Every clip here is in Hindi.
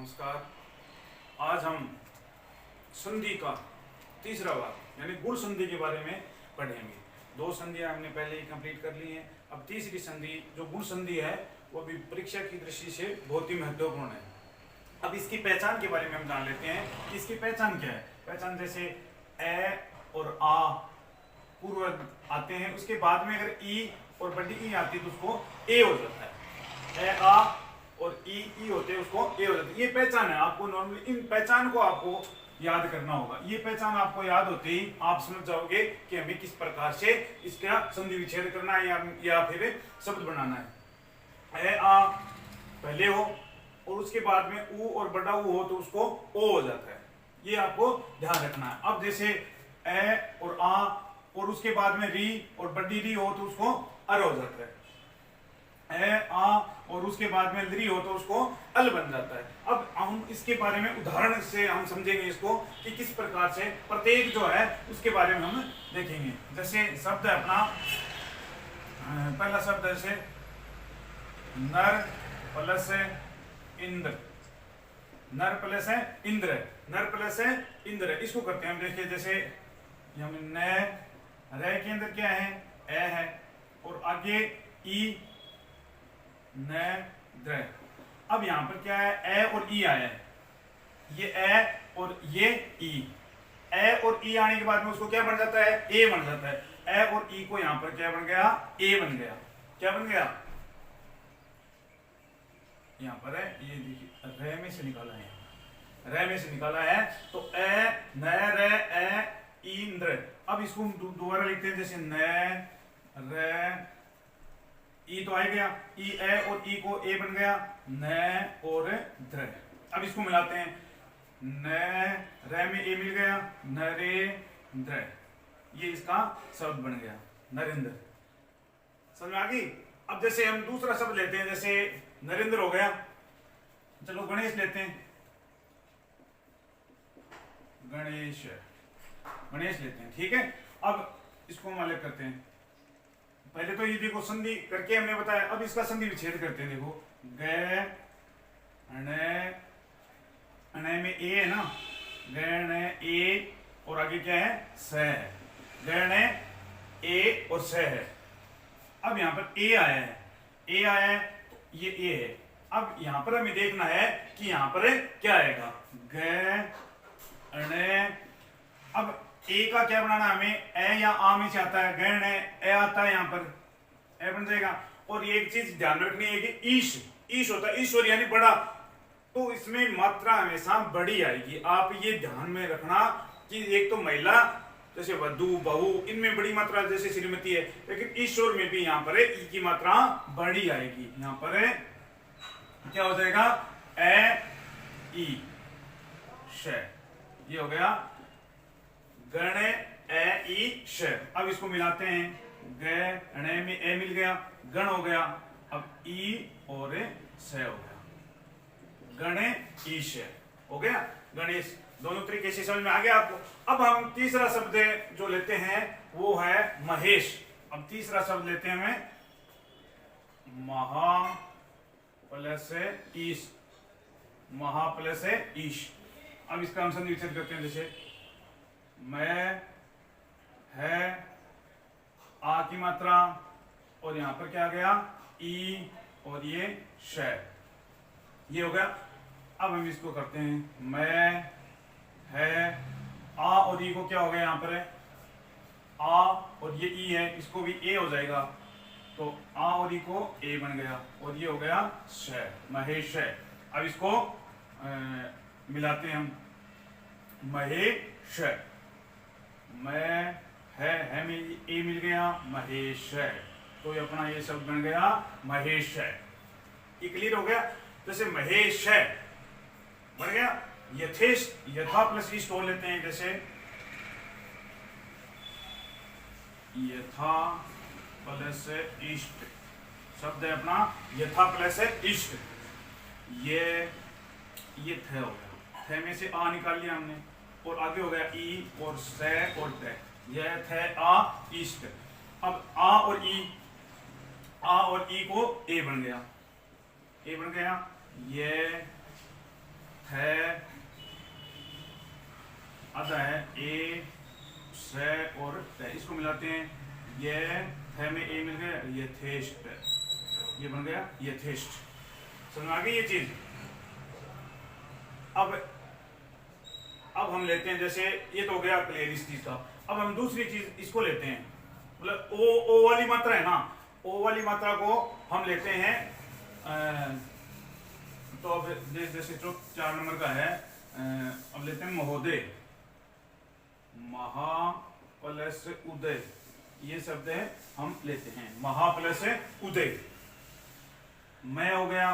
नमस्कार। आज हम संधि का तीसरा भाग यानी गुण संधि के बारे में पढ़ेंगे। दो संधियां हमने पहले ही कंप्लीट कर ली हैं। अब तीसरी संधि जो गुण संधि है वो भी परीक्षा की दृष्टि से बहुत ही महत्वपूर्ण है। अब इसकी पहचान के बारे में हम जान लेते हैं कि इसकी पहचान क्या है। पहचान जैसे ए और आ पूर्व आते हैं, उसके बाद में अगर ई और बड़ी ई आती है तो उसको ए हो जाता है। ए आ और ई होते हैं उसको ए हो जाता है। ये पहचान है। आपको नॉर्मली इन पहचान को आपको याद करना होगा। ये पहचान आपको याद होते ही आप समझ जाओगे कि हमें किस प्रकार से इसका संधि विच्छेद करना है या फिर शब्द बनाना है। ए आ पहले हो और उसके बाद में ऊ और बड़ा ऊ हो तो उसको ओ हो जाता है। ये आपको ध्यान रखना है। अब जैसे ए और आ और उसके बाद में री और बड़ी री हो तो उसको अर हो जाता है। ए आ और उसके बाद में री हो तो उसको अल बन जाता है। अब हम इसके बारे में उदाहरण से हम समझेंगे इसको कि किस प्रकार से प्रत्येक जो है उसके बारे में हम देखेंगे। जैसे शब्द है अपना पहला शब्द जैसे नर प्लस इंद्र। नर प्लस है इंद्र, नर प्लस है इंद्र। इसको करते हैं हम। देखिए जैसे हम न रे के अंदर क्या है ए है और आगे ई न द्र। अब यहां पर क्या है ए और ई आया है। ये ए और ये ई। ए और ई आने के बाद में उसको क्या बन जाता है ए बन जाता है। ए और ई को यहां पर क्या बन गया ए बन गया। क्या बन गया यहां पर है ये देखिए रे में से निकाला है, रे में से निकाला है तो ए न रे ए इंद्र। अब इसको दोबारा लिखते हैं जैसे न रे ई तो आ गया, ई ए और ई को ए बन गया न और द्र। अब इसको मिलाते हैं न रे में ए मिल गया न रे द्र। ये इसका शब्द बन गया नरेंद्र। समझ में आ गई। अब जैसे हम दूसरा शब्द लेते हैं जैसे नरेंद्र हो गया। चलो गणेश लेते हैं, गणेश गणेश लेते हैं। ठीक है। अब इसको हम अलग करते हैं। पहले तो ये देखो संधि करके हमने बताया। अब इसका संधि विच्छेद करते हैं। देखो ग अने में ए है ना, गण ए और आगे क्या है स है। गण ए और स है। अब यहां पर ए आया है, ए आया है तो ये ए है। अब यहां पर हमें देखना है कि यहां पर क्या आएगा ग अने। अब ए का क्या बनाना हमें ए या आ में से आता है। गण ए आता है यहां पर ए बन जाएगा। और एक चीज ध्यान रखनी है कि ईश ईश होता है ईश्वर यानी बड़ा, तो इसमें मात्रा हमेशा बड़ी आएगी। आप ये ध्यान में रखना कि एक तो महिला जैसे वधु बहु इनमें बड़ी मात्रा जैसे श्रीमती है, लेकिन ईश्वर में भी यहाँ पर ई की मात्रा बड़ी आएगी। यहाँ पर क्या हो जाएगा ए ई श। ये हो गया गण ए ई श। अब इसको मिलाते हैं गण में ए मिल गया, गण हो गया। अब ई और स हो गया गणेश हो गया गणेश। दोनों तरीके से समझ में आ गया आपको। अब हम तीसरा शब्द जो लेते हैं वो है महेश। अब तीसरा शब्द लेते हैं हमें महा प्लस ईश, महा प्लस ईश। अब इसका हम संधि विच्छेद करते हैं। जैसे मैं है आ की मात्रा और यहां पर क्या आ गया ई और ये श। ये हो गया। अब हम इसको करते हैं मैं है आ और ई को क्या हो गया यहाँ पर है आ और ये ई है, इसको भी ए हो जाएगा तो आ और ई को ए बन गया और ये हो गया श महेश। अब इसको मिलाते हैं हम महेश। मैं है में ए मिल गया महेश, तो ये अपना ये शब्द बन गया महेश। ये क्लियर हो गया। जैसे महेश बन गया। यथेश यथा प्लस इष्ट हो लेते हैं। जैसे यथा प्लस इष्ट शब्द है अपना यथा प्लस इष्ट। ये थ हो गया, थ में से आ निकाल लिया हमने और आगे हो गया ई और स और त। यह थ आ इष्ट। अब आ और ई को ए बन गया, ए बन गया। ये थे, आधा है ए से और थे, इसको मिलाते हैं, ये थे में ए मिल गया, ये थेस्ट, ये बन गया ये थेस्ट। समझ आ गई ये चीज। अब हम लेते हैं, जैसे ये तो हो गया क्लियर इस चीज का। अब हम दूसरी चीज इसको लेते हैं, मतलब ओ वाली मात्रा है ना, ओ वाली मात्रा को हम लेते हैं। तो अब जैसे जो 4 नंबर का है, अब लेते हैं महोदय, महा प्लस उदय, ये शब्द है हम लेते हैं, महा प्लस उदय। मैं हो गया,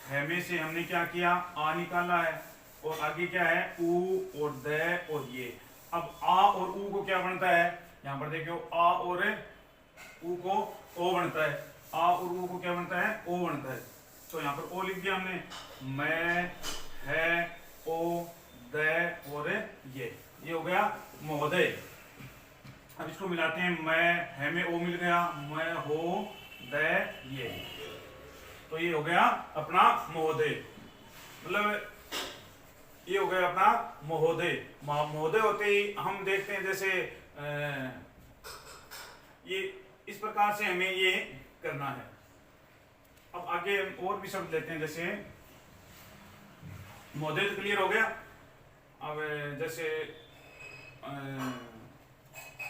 है में से हमने क्या किया, आ निकाला है, और आगे क्या है, ऊ और द और ये। अब आ और ऊ को क्या बनता है, यहां पर देखो, आ और ऊ को ओ बनता है, आ और ऊ को क्या बनता है, ओ बनता है। तो यहाँ पर ओ लिख दिया हमने, मैं, है, ओ, द और ये हो गया महोदय। अब इसको मिलाते हैं, मैं, है में ओ मिल गया, मैं, हो, द, ये, तो ये हो गया अपना महोदय। मतलब ये हो गया अपना महोदय। महोदय होते ही हम देखते हैं, जैसे ये इस प्रकार से हमें ये करना है। अब आगे और भी शब्द लेते हैं, जैसे महोदय तो क्लियर हो गया। अब जैसे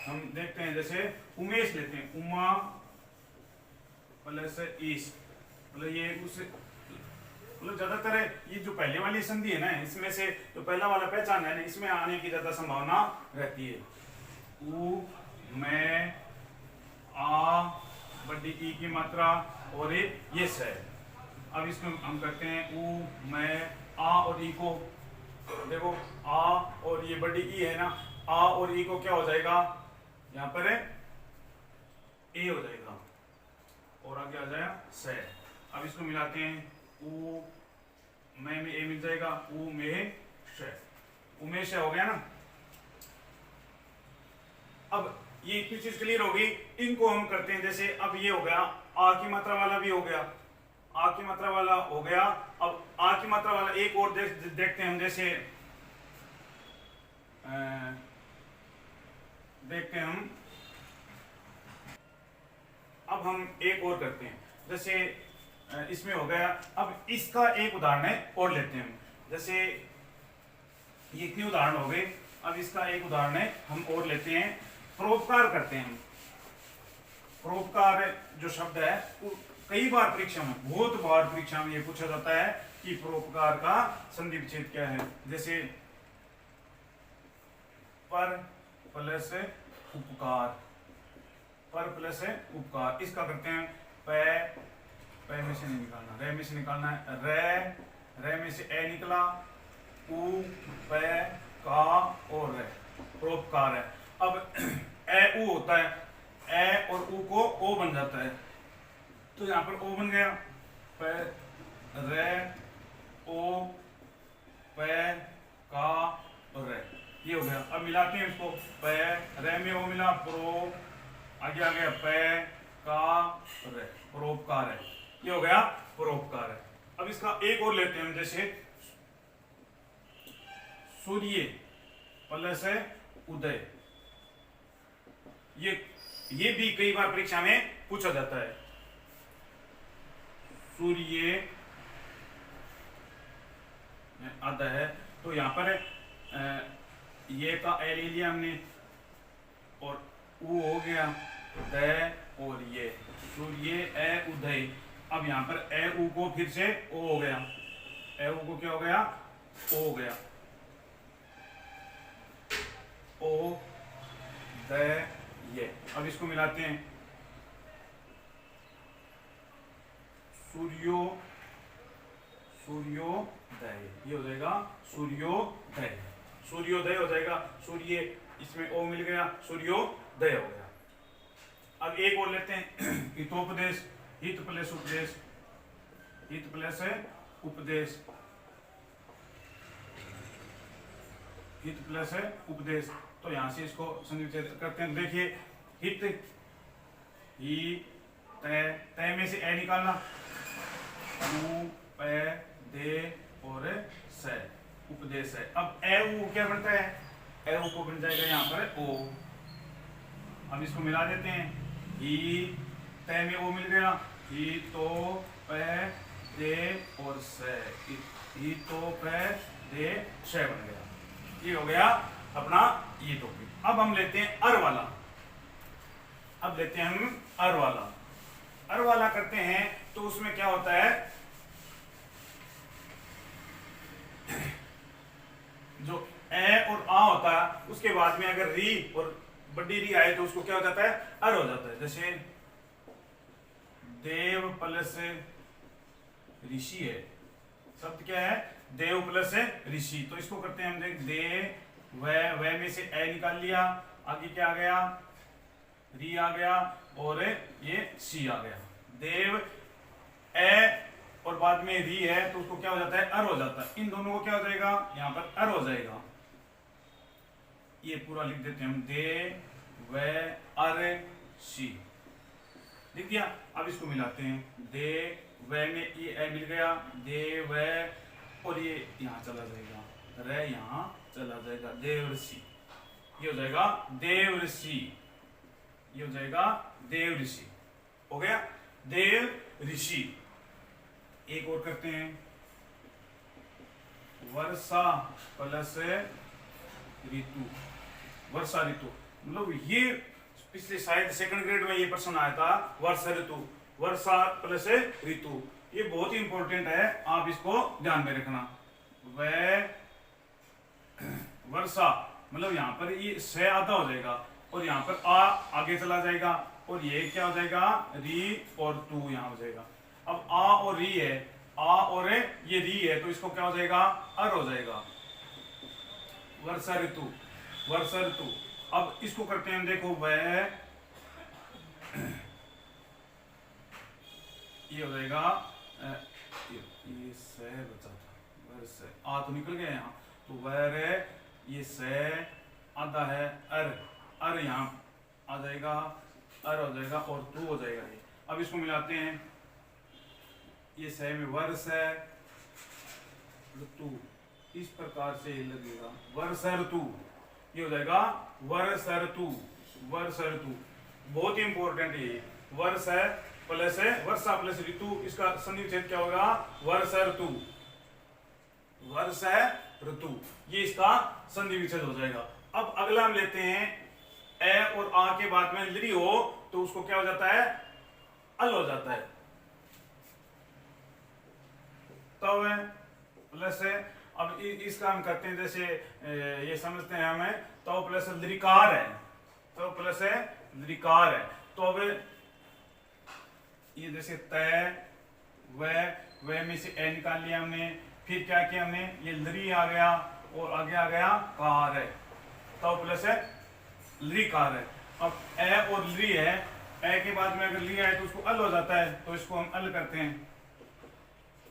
हम देखते हैं, जैसे उमेश लेते हैं, उमा प्लस ईश, मतलब ये उस, मतलब ज्यादातर ये जो पहले वाली संधि है ना, इसमें से जो पहला वाला पहचान है ना, इसमें आने की ज्यादा संभावना रहती है। उ, मैं, आ, बड़ी ई की मात्रा और ये स है। अब इसको हम करते हैं, उ, मैं, आ और ई को देखो, आ और ये बड़ी ई है ना, आ और ई को क्या हो जाएगा, यहाँ पर ए हो जाएगा, और आगे आ जाएगा स। अब इसको मिलाते हैं, उ, मैं में ए मिल जाएगा, उ में श, उमेश हो गया ना। अब ये इतनी चीज क्लियर होगी, इनको हम करते हैं, जैसे अब ये हो गया, आ की मात्रा वाला भी हो गया, आ की मात्रा वाला हो गया। अब आ की मात्रा वाला एक और देखते हैं हम, जैसे देखते हैं हम, अब हम एक और करते हैं, जैसे इसमें हो गया। अब इसका एक उदाहरण और लेते हैं हम, जैसे ये इतने उदाहरण हो गए। अब इसका एक उदाहरण हम और लेते हैं, परोपकार करते हैं हम। परोपकार जो शब्द है, कई बार परीक्षा में, बहुत बार परीक्षा में ये पूछा जाता है कि परोपकार का संधि विच्छेद क्या है। जैसे पर प्लस उपकार, पर प्लस उपकार, इसका करते हैं पै में से नहीं निकालना, रे में से निकालना है, रे में से ए निकला, उ, पै, का और रे, परोपकार है। अब ए उ होता है, ए और उ को ओ बन जाता है, तो यहाँ पर ओ बन गया, पै, रे, ओ, पै, का और रे, ये हो गया। अब मिलाते हैं इसको, पै, रे में ओ मिला, प्रो, आगे आ गया पै, का, रे, परोपकार है, ये हो गया परोपकार है। अब इसका एक और लेते हैं, जैसे सूर्य प्लस उदय, ये भी कई बार परीक्षा में पूछा जाता है। सूर्य आधा है, तो यहां पर ये का ए ले लिया हमने, और उ हो गया, द और ये, सूर्य ए उदय। अब यहां पर ए उ को फिर से ओ हो गया, ए उ को क्या हो गया, ओ हो गया, ओ, द, ये। अब इसको मिलाते हैं, सूर्योदय, ये हो जाएगा सूर्योदय, सूर्योदय हो जाएगा, सूर्य इसमें ओ मिल गया, सूर्योदय हो गया। अब एक और लेते हैं, हितोपदेश, हित प्लस उपदेश, हित प्लस उपदेश, हित प्लस उपदेश। तो यहां से इसको संविच्छेद करते हैं। देखिए, हित, ही, तय में से ए निकालना, उ, पै, दे, और स, उपदेश है। अब ए उ क्या बनता है, ए उ को बन जाएगा यहाँ पर ओ। अब इसको मिला देते हैं, ही तय में ओ मिल गया, ही तो पे दे और से, ही तो पे दे से बन गया। ये हो गया अपना ये टॉपिक। अब हम लेते हैं अर वाला। अब लेते हैं हम अर वाला। अर वाला करते हैं तो उसमें क्या होता है, जो ए और आ होता है उसके बाद में अगर री और बड़ी री आए तो उसको क्या हो जाता है, अर हो जाता है। जैसे देव प्लस ऋषि है, शब्द क्या है, देव प्लस ऋषि। तो इसको करते हैं हम, देख दे वह में से ए निकाल लिया, आगे क्या आ गया, री आ गया और ये सी आ गया। देव ए और बाद में री है तो उसको क्या हो जाता है, अर हो जाता है। इन दोनों को क्या हो जाएगा, यहां पर अर हो जाएगा। ये पूरा लिख देते हैं हम, दे व अर सी लिख दिया। अब इसको मिलाते हैं, दे व में ये ए मिल गया, दे व और ये यहां चला जाएगा, रे यहां चला जाएगा, देव ऋषि। ये हो जाएगा देव ऋषि, ये हो जाएगा देव ऋषि। हो गया देव ऋषि। एक और करते हैं, वर्षा प्लस ऋतु, वर्षा ऋतु। मतलब ये पिछले शायद सेकंड ग्रेड में ये प्रश्न आया था, वर्षा ऋतु, वर्षा प्लस ऋतु। ये बहुत ही इंपॉर्टेंट है, आप इसको ध्यान में रखना। वह वर्षा मतलब यहाँ पर ये से आधा हो जाएगा और यहाँ पर आ आगे चला जाएगा और ये क्या हो जाएगा, री और तू यहाँ हो जाएगा। अब आ और री है, आ और ये री है तो इसको क्या हो जाएगा, अर हो जाएगा, वर्षा ऋतु, वर्षा ऋतु। अब इसको करते हैं, देखो वह ये हो जाएगा, ये से बचा था, वर्ष आ तो निकल गया यहाँ, तो वह ये से आधा है, अर यहाँ आ जाएगा, अर हो जाएगा और तू हो जाएगा ये। अब इसको मिलाते हैं, ये से में वर्ष है, ऋतु, इस प्रकार से ये लगेगा, वर्ष ऋतु। ये हो जाएगा वर्ष ऋतु, वर्ष ऋतु। बहुत ही इंपॉर्टेंट है ये, वर्ष है प्लस है वर्षा प्लस ऋतु, इसका संधि विच्छेद क्या होगा, वर्ष ऋतु, वर्ष है ऋतु। ये इसका संधि विच्छेद हो जाएगा। अब अगला हम लेते हैं, ए और आ के बाद में लरी हो तो उसको क्या हो जाता है, अल हो जाता है। तब प्लस है, अब इसका हम करते हैं, जैसे ये समझते हैं हमें, तो प्लस लरिकार है, तो प्लस है लरिकार है। तो अब ये जैसे तय व में से ए निकाल लिया हमने, फिर क्या किया हमने, ये लरी आ गया और आगे आ गया कार है, तो प्लस है लरिकार है। अब ए और लरी है, ए के बाद में अगर लिया है तो उसको अल हो जाता है, तो इसको हम अल करते हैं,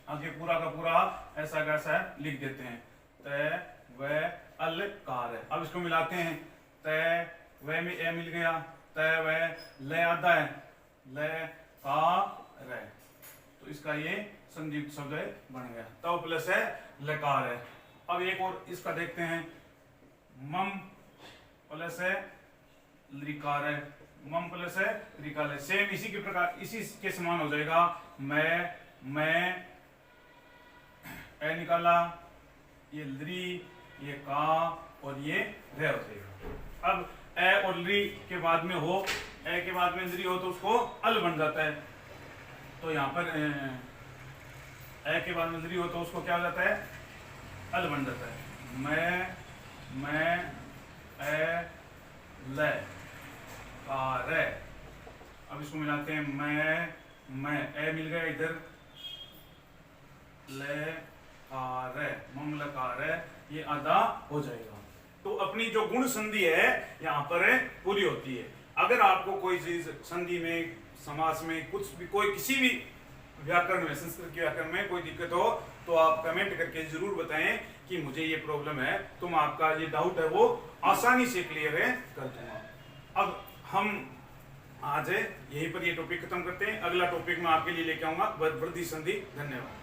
आगे पूरा का पूरा ऐसा कैसा है लिख देते हैं, तय व अल कार है। अब इसको मिलाते हैं, तय व में ए मिल गया, तय व ले आधा है, ले का रे, तो इसका ये संयुक्त शब्द बन गया, तो प्लस है लकार है। अब एक और इसका देखते हैं, मम प्लस है लिकार है, मम प्लस है लिकार है। सेम इसी के प्रकार, इसी के समान हो जाएगा, मैं ए निकाला, ये लरी, ये का और ये रे हो जाएगा। अब ए और लरी के बाद में हो, ए के बाद में लरी हो तो उसको अल बन जाता है, तो यहाँ पर ए के बाद में लरी हो तो उसको क्या हो जाता है, अल बन जाता है। मैं ए ले का रे। अब इसको मिलाते हैं, मैं ए मिल गया इधर, ले कार है, ममला कार है, ये आधा हो जाएगा। तो अपनी जो गुण संधि है यहाँ पर पूरी होती है। अगर आपको कोई चीज संधि में, समास में, कुछ भी, कोई किसी भी व्याकरण में, संस्कृत के व्याकरण में कोई दिक्कत हो तो आप कमेंट करके जरूर बताएं कि मुझे ये प्रॉब्लम है, तो मैं आपका ये डाउट है वो आसानी से क्लियर है कर दूंगा। अब हम आज यहीं पर ये टॉपिक खत्म करते हैं, अगला टॉपिक मैं आपके लिए लेके आऊंगा वृद्धि संधि। धन्यवाद।